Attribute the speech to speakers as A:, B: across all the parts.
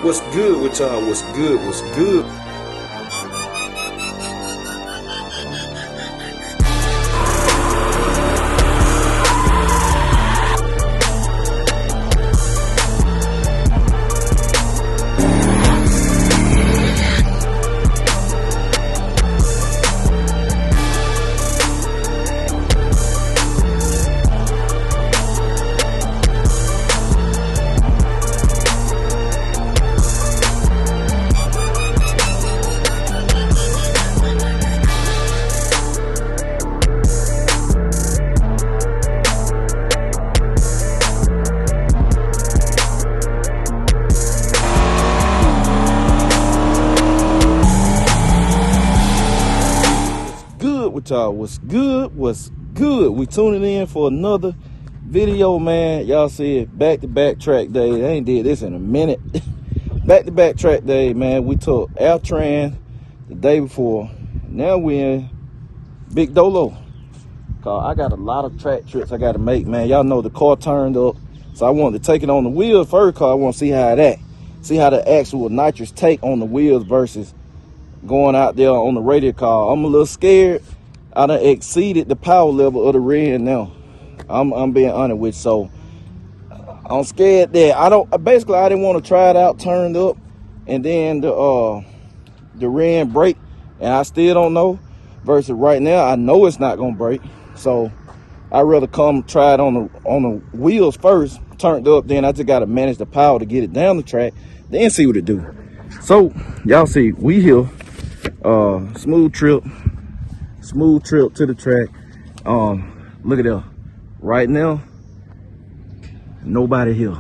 A: What's good with y'all? What's good? What's good? With y'all, what's good? What's good? We tuning in for another video, man. Y'all see it, back-to-back track day. I ain't did this in a minute. Back-to-back track day, man. We took Altran the day before. Now we in Big Dolo. Cause I got a lot of track trips I gotta make, man. Y'all know the car turned up, so I wanted to take it on the wheels first, cause I want to see how the actual nitrous take on the wheels versus going out there on the radio car. I'm a little scared. I done exceeded the power level of the rim now. I'm being honest with you. So I'm scared that I didn't want to try it out turned up and then the rim break, and I still don't know. Versus right now, I know it's not gonna break. So I'd rather come try it on the wheels first, turned up, then I just gotta manage the power to get it down the track, then see what it do. So y'all see, we here, smooth trip to the track. Look at that. Right now, nobody here.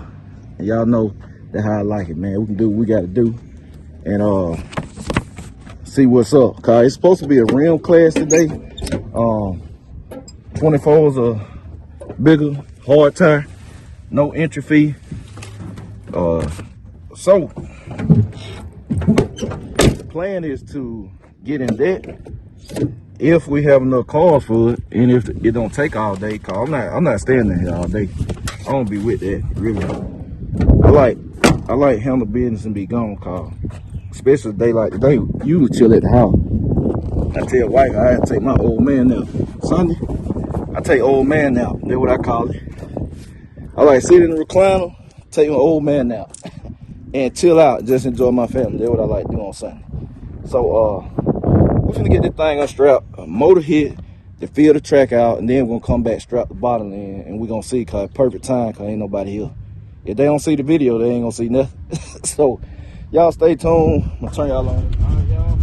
A: And y'all know that's how I like it, man. We can do what we gotta do and see what's up. Cause it's supposed to be a rim class today. 24s are bigger, hard tire, no entry fee. So the plan is to get in debt if we have enough cars for it, and if it don't take all day. Cause I'm not staying in here all day. I don't be with that, really. I like handle business and be gone, cause especially a day like today, you would chill at the house. I tell wife I had to take my old man now. Sunday, I take old man now. That's what I call it. I like sit in the recliner, take my old man now, and chill out, just enjoy my family. That's what I like to do on Sunday. So we're gonna get this thing unstrapped, a motor hit to fill the track out, and then we're gonna come back, strap the bottom in, and we're gonna see, cause perfect time, cause ain't nobody here. If they don't see the video, they ain't gonna see nothing. So y'all stay tuned. I'm gonna turn y'all on. All right, y'all.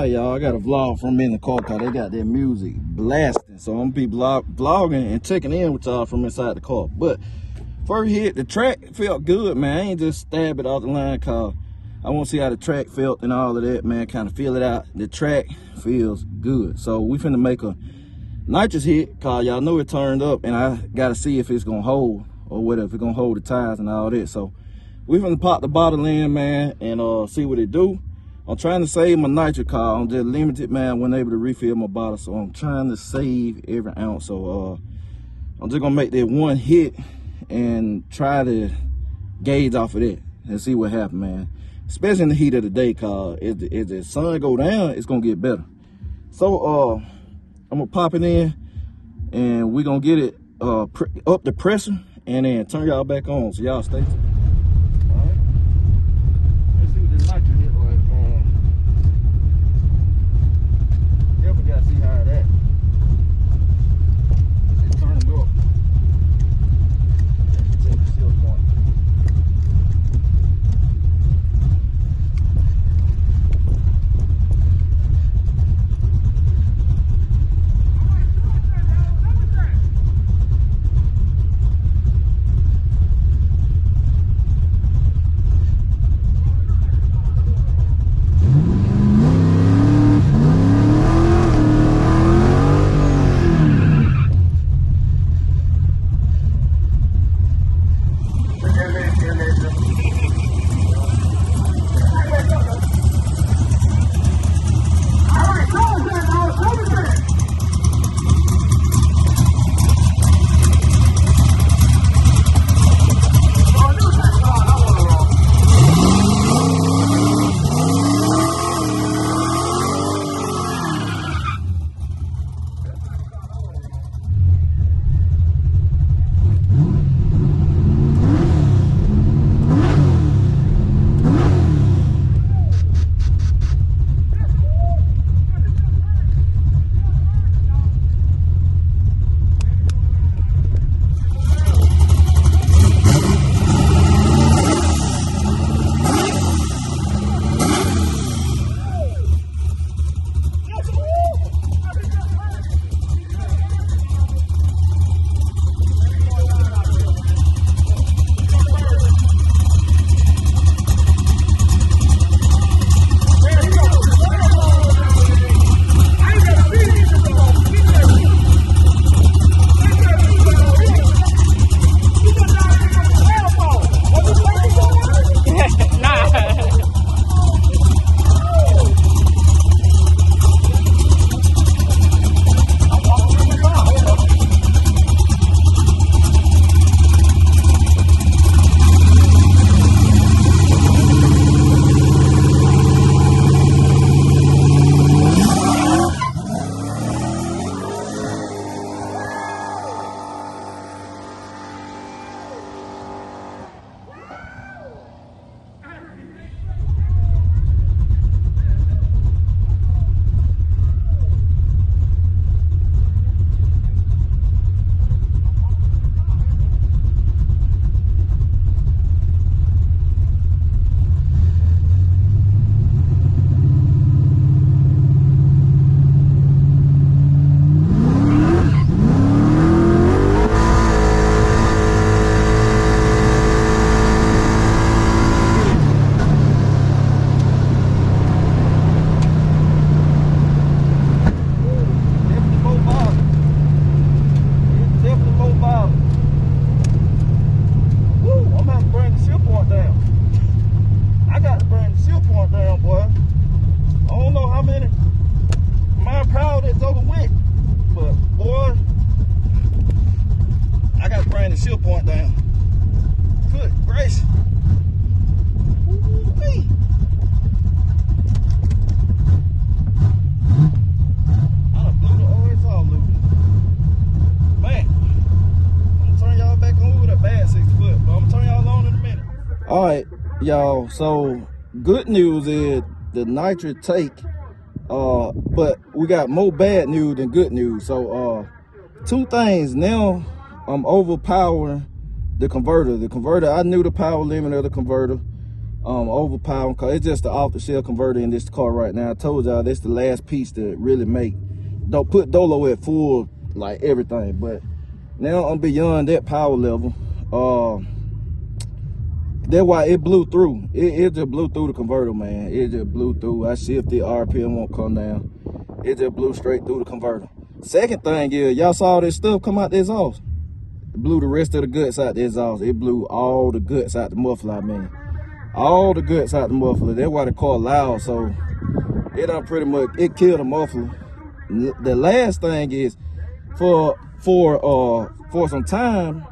A: right, y'all, I got a vlog from in the car because they got their music blasting. So I'm gonna be vlogging and checking in with y'all from inside the car. But first hit, the track felt good, man. I ain't just stab it off the line cause I want to see how the track felt and all of that, man. Kind of feel it out. The track feels good. So we finna make a nitrous hit cause y'all know it turned up, and I gotta see if it's gonna hold or whatever, if it's gonna hold the tires and all that. So we finna pop the bottle in, man, and see what it do. I'm trying to save my nitrous car. I'm just limited, man. I wasn't able to refill my bottle, so I'm trying to save every ounce. So I'm just gonna make that one hit and try to gauge off of that and see what happens, man. Especially in the heat of the day, cause if the sun go down, it's gonna get better. So I'm gonna pop it in, and we gonna get it up the pressure, and then turn y'all back on. So y'all stay tuned. Let's see what this nitrous hit like. Definitely gotta see how that. Let's turn it up. Take the seal point. All right, y'all, so good news is the nitrous take, but we got more bad news than good news. So two things. Now I'm overpowering the converter. I knew the power limit of the converter, overpowering car. It's just the off-the-shelf converter in this car right now. I told y'all that's the last piece to really make, don't put Dolo at full, like everything. But now I'm beyond that power level. That's why it blew through. It just blew through the converter, man. It just blew through. I shifted, RPM won't come down. It just blew straight through the converter. Second thing is, y'all saw this stuff come out the exhaust. It blew the rest of the guts out the exhaust. It blew all the guts out the muffler, I mean. All the guts out the muffler. That's why the car loud. So it done pretty much, it killed the muffler. The last thing is, for some time,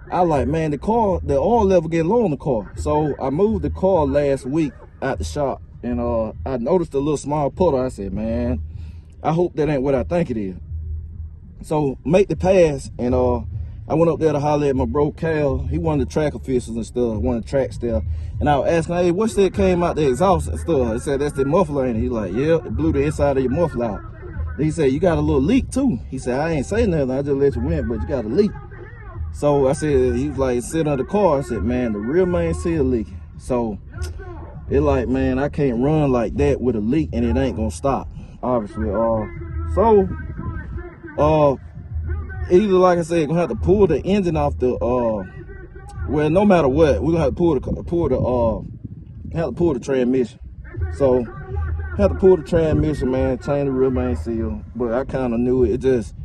A: I like, man, the oil level getting low on the car. So I moved the car last week out the shop, and I noticed a little small puddle. I said, man, I hope that ain't what I think it is. So make the pass, and I went up there to holler at my bro Cal. He one of the track officials and stuff, one of the track stuff. And I was asking, hey, what's that came out the exhaust and stuff? He said, that's the muffler, ain't it? He's like, yeah, it blew the inside of your muffler out. He said, you got a little leak too. He said, I ain't saying nothing, I just let you win, but you got a leak. So I said, he was like, sit on the car. I said, man, the rear main seal leaking. So it like, man, I can't run like that with a leak and it ain't gonna stop, obviously. Either, like I said, gonna have to pull the engine off the well, no matter what, we're gonna have to pull the transmission. So have to pull the transmission, man, change the rear main seal. But I kind of knew it. It just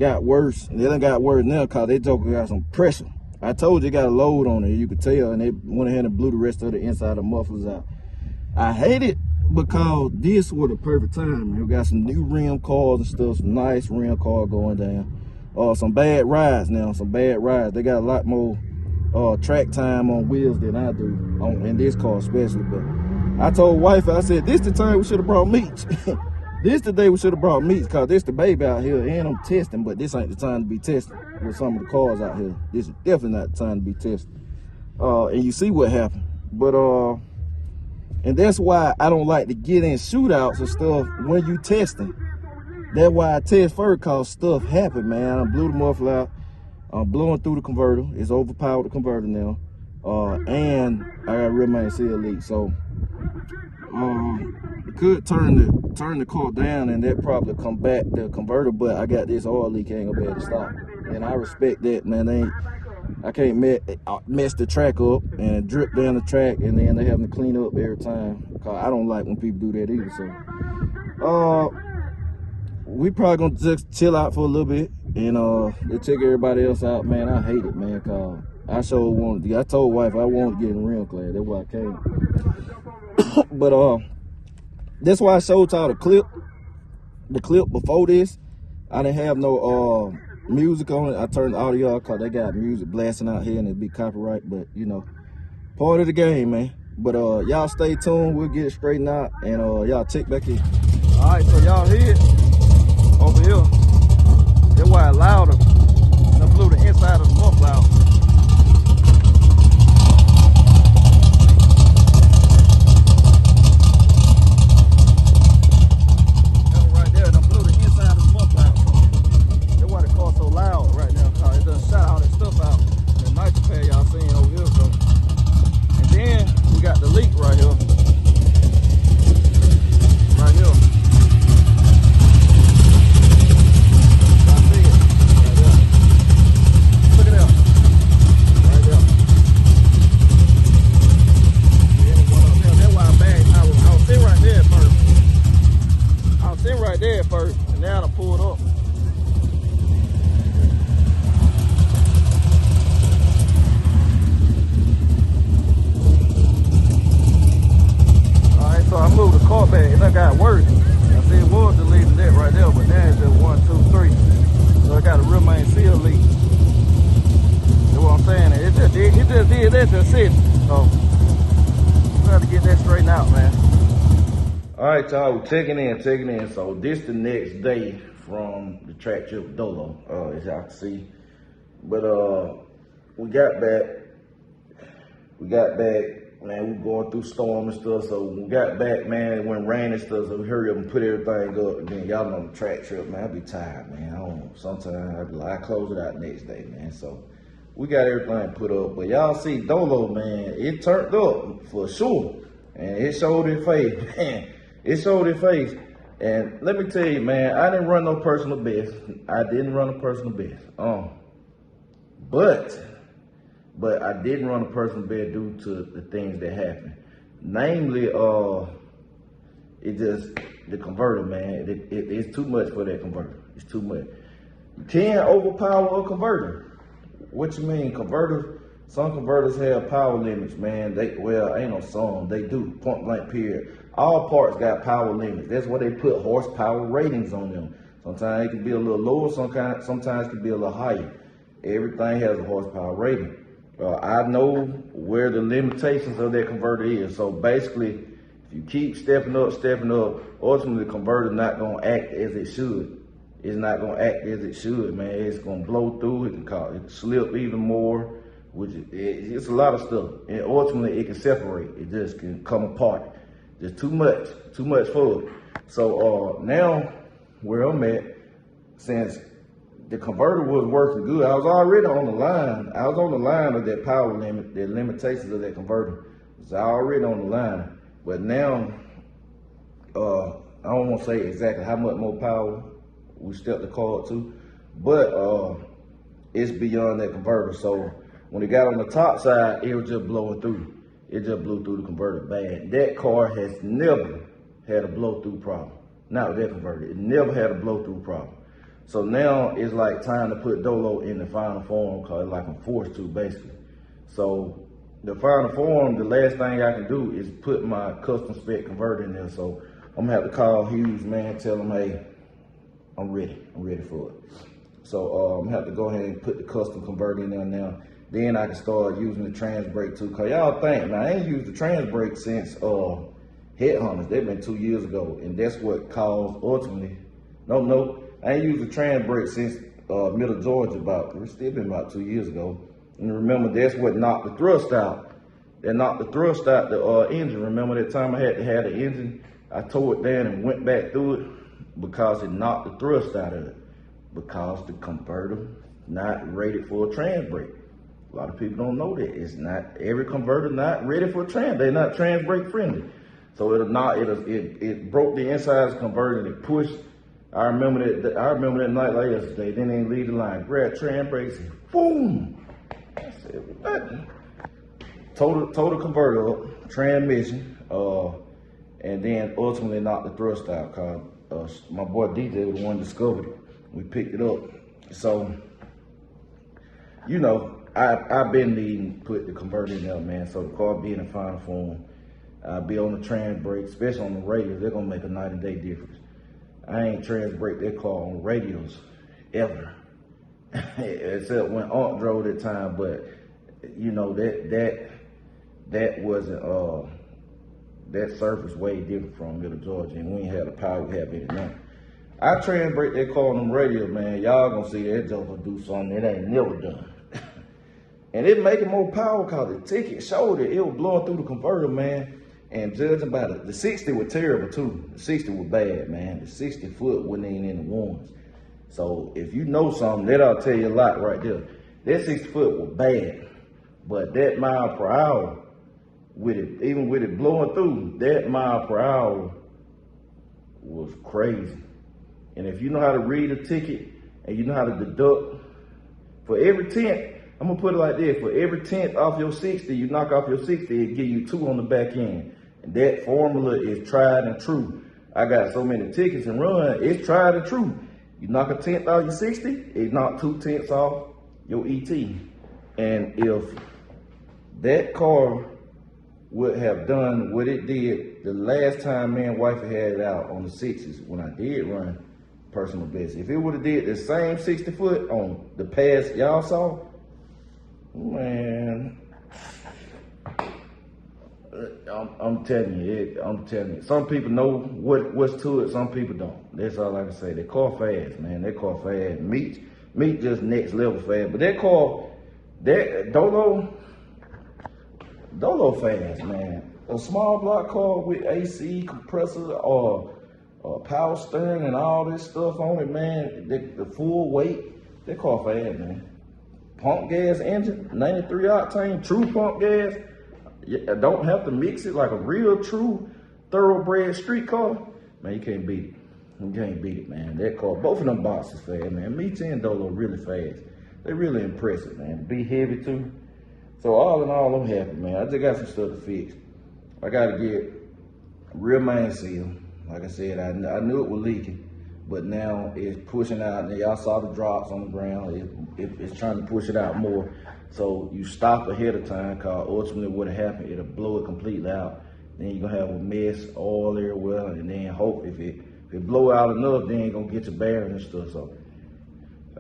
A: got worse. And it done got worse now because they joker got some pressure. I told you it got a load on it, you could tell, and they went ahead and blew the rest of the inside of the mufflers out. I hate it because this was the perfect time. You got some new rim cars and stuff, some nice rim car going down. Some bad rides now, some bad rides. They got a lot more track time on wheels than I do, in this car especially. But I told wife, I said, this the time we should have brought meats. This the day we should have brought meats, because this the baby out here, and I'm testing, but this ain't the time to be testing with some of the cars out here. This is definitely not the time to be testing. And you see what happened. But and that's why I don't like to get in shootouts and stuff when you testing. That's why I test first, cause stuff happen, man. I blew the muffler out. I'm blowing through the converter. It's overpowered the converter now. And I got rear main seal leak. So it could turn the car down and that probably come back the converter, but I got this oil leak, ain't gonna be able to stop. And I respect that, man. I can't mess the track up and drip down the track and then they having to clean up every time. Cause I don't like when people do that either. So we probably gonna just chill out for a little bit and they check everybody else out, man. I hate it, man, cause I told wife I wanted to get in rim class. That's why I came. But that's why I showed y'all the clip before this. I didn't have no music on it. I turned the audio off because they got music blasting out here and it'd be copyright, but you know, part of the game, man. But y'all stay tuned, we'll get it straightened out, and y'all check back in. All right, so y'all hear it over here. That's why it's louder. I blew the inside of the muffler out. Alright, y'all, we're checking in. So this the next day from the track trip with Dolo, as y'all can see. But we got back, man. We going through storm and stuff. So when we got back, man, it went rain and stuff. So we hurry up and put everything up. And then y'all know the track trip, man. I be tired, man. I don't know. Sometimes I close it out next day, man. So We got everything put up. But y'all see Dolo, man, it turned up for sure. And it showed its face, man. It showed its face. And let me tell you, man, I didn't run no personal best. I didn't run a personal best. But I didn't run a personal best due to the things that happened. Namely, the converter, man. It's too much for that converter. It's too much. You can't overpower a converter. What you mean, converters? Some converters have power limits, man. Ain't no some. They do, point blank period. All parts got power limits. That's why they put horsepower ratings on them. Sometimes it can be a little lower, sometimes it can be a little higher. Everything has a horsepower rating. I know where the limitations of that converter is. So basically, if you keep stepping up, ultimately the converter's not gonna act as it should. It's not gonna act as it should, man. It's gonna blow through. It can slip even more. It's a lot of stuff, and ultimately it can separate. It just can come apart. Just too much for it. So now where I'm at, since the converter was working good, I was already on the line. I was on the line of that power limit, the limitations of that converter. So I already on the line. But now, I don't want to say exactly how much more power we stepped the car up to, but it's beyond that converter. So when it got on the top side, it was just blowing through. It just blew through the converter bad. That car has never had a blow through problem. Not with that converter. It never had a blow through problem. So now it's like time to put Dolo in the final form, because like I'm forced to, basically. So the final form, the last thing I can do is put my custom spec converter in there. So I'm gonna have to call Hughes, man, tell him, hey, I'm ready for it. So I'm gonna have to go ahead and put the custom converter in there now. Then I can start using the trans brake too. Cause y'all think, man, I ain't used the trans brake since Headhunters. They've been 2 years ago. And that's what caused ultimately, no, I ain't used the trans brake since Middle Georgia it's still been about 2 years ago. And remember, that's what knocked the thrust out. That knocked the thrust out the engine. Remember that time I had to have the engine, I tore it down and went back through it because it knocked the thrust out of it. Because the converter not rated for a trans brake. A lot of people don't know that. It's not every converter not ready for trans. They're not trans brake friendly. So it broke the inside of the converter and it pushed. I remember that night like yesterday. Then they leave the line, grab trans brakes, and boom. I said, what? Total converter up, transmission, and then ultimately knocked the thrust out. Cause my boy DJ was the one discovered it. We picked it up. So, you know, I've been needing to put the converter in there, man. So the car be in the final form. I'll be on the trans brake, especially on the radios. They're gonna make a night and day difference. I ain't trans brake that car on radios ever, except when Aunt drove that time. But you know that wasn't that surface way different from Middle Georgia, and we ain't had the power we have in it now. I trans brake that car on them radios, man. Y'all gonna see that joker do something it ain't never done. And it making more power because the ticket showed it. It was blowing through the converter, man. And judging by the 60 was terrible too. The 60 was bad, man. The 60 foot wasn't even in the ones. So if you know something, that'll tell you a lot right there. That 60 foot was bad. But that mile per hour, even with it blowing through, that mile per hour was crazy. And if you know how to read a ticket and you know how to deduct, for every 10th, I'm gonna put it like this, for every 10th off your 60, you knock off your 60, it give you 2 on the back end. And that formula is tried and true. I got so many tickets and run, it's tried and true. You knock a 10th off your 60, it knock 2/10 off your ET. And if that car would have done what it did the last time me and wife had it out on the 60s when I did run personal best, if it would have did the same 60 foot on the pass y'all saw, man, I'm telling you, some people know what's to it, some people don't. That's all I can say. That car fast, man. That car fast. Meat just next level fast. But that car, that Dolo fast, man. A small block car with AC, compressor, or power steering and all this stuff on it, man. The full weight, that car fast, man. pump gas engine, 93 octane, true pump gas. You don't have to mix it like a real true thoroughbred street car. Man, you can't beat it. You can't beat it, man. That car, both of them boxes fast, man. Meats and Dolo really fast. They really impressive, man. Be heavy too. So all in all, I'm happy, man. I just got some stuff to fix. I gotta get rear main seal. Like I said, I knew it was leaking, but now it's pushing out. And y'all saw the drops on the ground. It's trying to push it out more. So you stop ahead of time, cause ultimately what'll happen, it'll blow it completely out. Then you're gonna have a mess, oil everywhere, and then hope if it blow out enough, then you're gonna get your bearings and stuff. So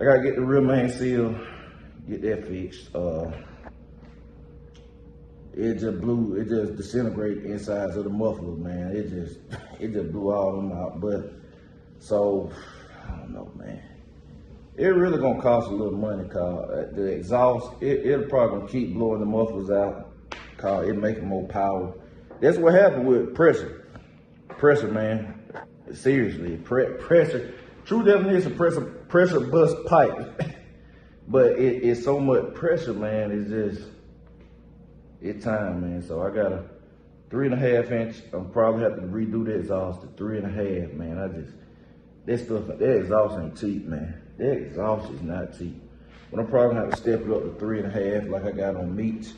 A: I gotta get the rear main seal, get that fixed. It just disintegrated insides of the muffler, man. It just blew all them out. But so I don't know, man. It really gonna cost a little money, cause the exhaust, it'll probably gonna keep blowing the mufflers out, cause it making more power. That's what happened with pressure. Pressure, man. Seriously, pressure. True definition of pressure bust pipe. But it's so much pressure, man. It's time, man. So I got a 3.5 inch. I'm probably have to redo the exhaust to 3.5, man. That exhaust ain't cheap, man. That exhaust is not cheap. But I'm probably gonna have to step it up to 3.5 like I got on Meats.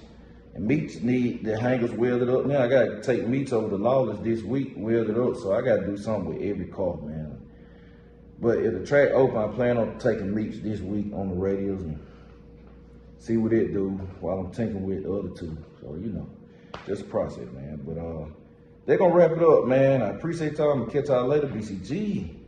A: And Meats need the hangers welded up. Now I gotta take Meats over to Lawless this week, weld it up. So I gotta do something with every car, man. But if the track open, I plan on taking Meats this week on the radios and see what it do while I'm tinkering with the other two. So, you know, just a process, man. But they're gonna wrap it up, man. I appreciate y'all. I'm gonna catch y'all later, BCG.